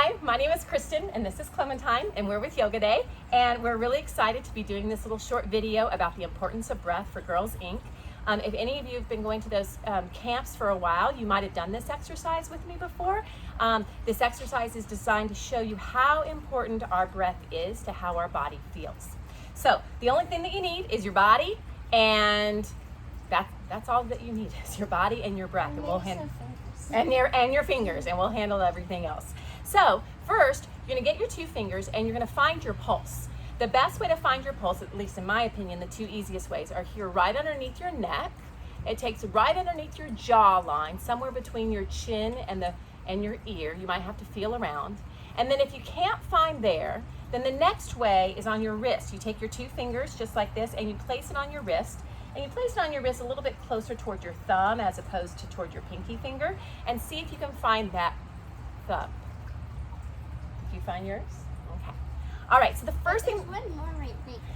Hi, my name is Kristen and this is Clementine and we're with Yoga Day, and we're really excited to be doing this little short video about the importance of breath for Girls Inc. If any of you have been going to those camps for a while, you might have done this exercise with me before. This exercise is designed to show you how important our breath is to how our body feels. So the only thing that you need is your body, and that's all that you need is your body and your breath, and we'll handle and your fingers, and we'll handle everything else. So first, you're gonna get your two fingers and you're gonna find your pulse. The best way to find your pulse, at least in my opinion, the two easiest ways are here right underneath your neck. It takes right underneath your jawline, somewhere between your chin and your ear. You might have to feel around. And then if you can't find there, then the next way is on your wrist. You take your two fingers just like this and you place it on your wrist. And you place it on your wrist a little bit closer toward your thumb as opposed to toward your pinky finger, and see if you can find that thumb. Did you find yours? Okay. All right, so the first thing,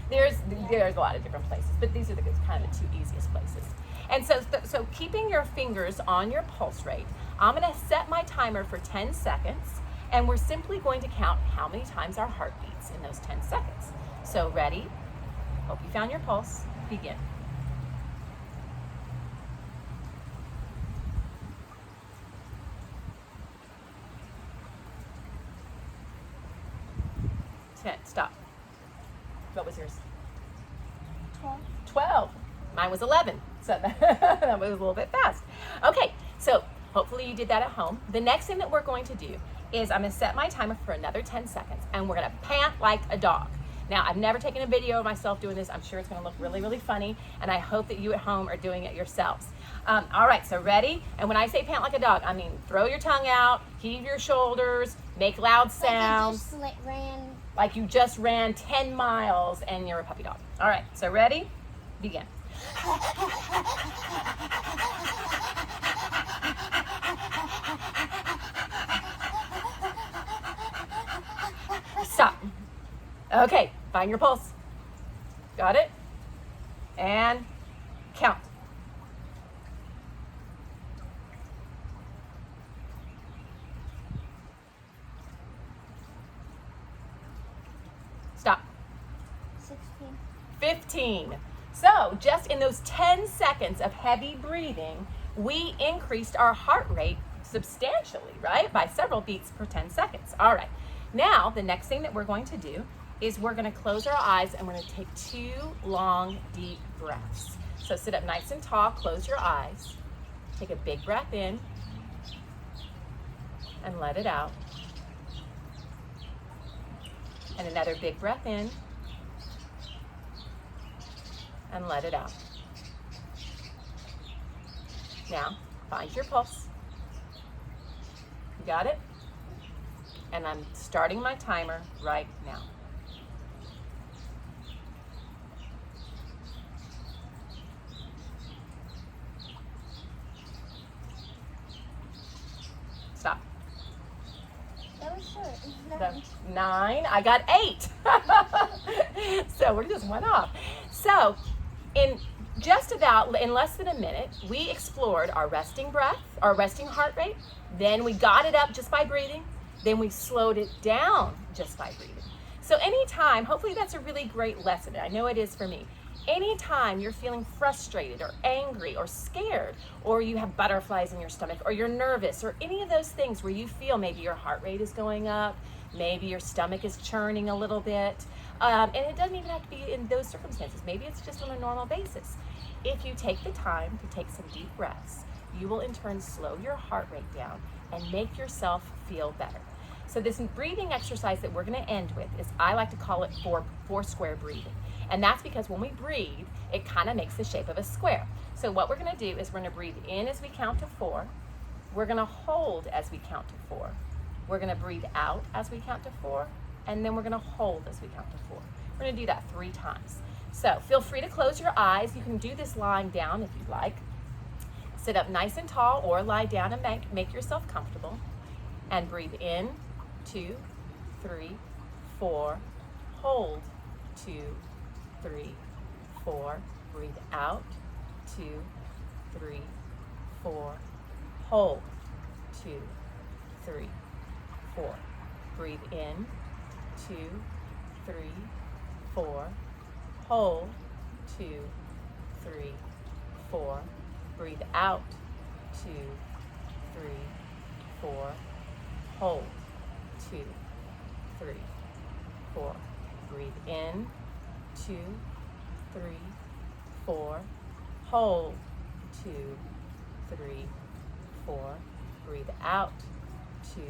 there's a lot of different places, but these are the kind of the two easiest places. And so keeping your fingers on your pulse rate, I'm gonna set my timer for 10 seconds, and we're simply going to count how many times our heart beats in those 10 seconds. So ready? Hope you found your pulse. Begin. 10, stop. What was yours? 12. 12. Mine was 11, so that was a little bit fast. Okay, so hopefully you did that at home. The next thing that we're going to do is I'm gonna set my timer for another 10 seconds, and we're gonna pant like a dog. Now, I've never taken a video of myself doing this. I'm sure it's gonna look really, really funny, and I hope that you at home are doing it yourselves. All right, so ready? And when I say pant like a dog, I mean throw your tongue out, heave your shoulders, make loud sounds. Like you just ran 10 miles and you're a puppy dog. All right, so ready? Begin. Stop. Okay, find your pulse. Got it? And count. Stop. 16. 15. So just in those 10 seconds of heavy breathing, we increased our heart rate substantially, right? By several beats per 10 seconds. All right. Now, the next thing that we're going to do is we're going to close our eyes and we're going to take 2 long, deep breaths. So sit up nice and tall, close your eyes, take a big breath in, and let it out. And another big breath in, and let it out. Now, find your pulse. You got it? And I'm starting my timer right now. Stop. That was short. 9. I got 8. So we're just one off. So in less than a minute, we explored our resting breath, our resting heart rate. Then we got it up just by breathing. Then we slowed it down just by breathing. So anytime, hopefully that's a really great lesson. I know it is for me. Anytime you're feeling frustrated or angry or scared, or you have butterflies in your stomach, or you're nervous, or any of those things where you feel maybe your heart rate is going up, maybe your stomach is churning a little bit, and it doesn't even have to be in those circumstances. Maybe it's just on a normal basis. If you take the time to take some deep breaths, you will in turn slow your heart rate down and make yourself feel better. So this breathing exercise that we're going to end with is, I like to call it four square breathing. And that's because when we breathe, it kind of makes the shape of a square. So what we're going to do is we're going to breathe in as we count to 4. We're going to hold as we count to 4. We're going to breathe out as we count to 4. And then we're going to hold as we count to 4. We're going to do that 3 times. So feel free to close your eyes. You can do this lying down if you'd like. Sit up nice and tall, or lie down and make yourself comfortable. And breathe in, 2, 3, 4. Hold, 2, 3, 4. Breathe out, 2, 3, 4. Hold, 2, 3, 4. Breathe in, 2, 3, 4. Hold, 2, 3, 4. Breathe out, 2, 3, 4. Hold, 2, 3, 4. Breathe in, 2, 3, 4. Hold, 2, 3, 4. Breathe out, 2,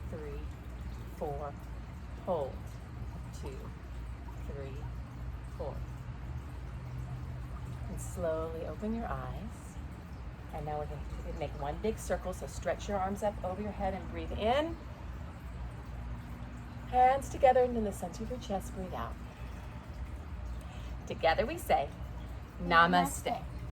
3, 4. Hold, 2, 3, 4. And slowly open your eyes. And now we're going to make one big circle. So stretch your arms up over your head and breathe in. Hands together into the center of your chest. Breathe out. Together we say, Namaste.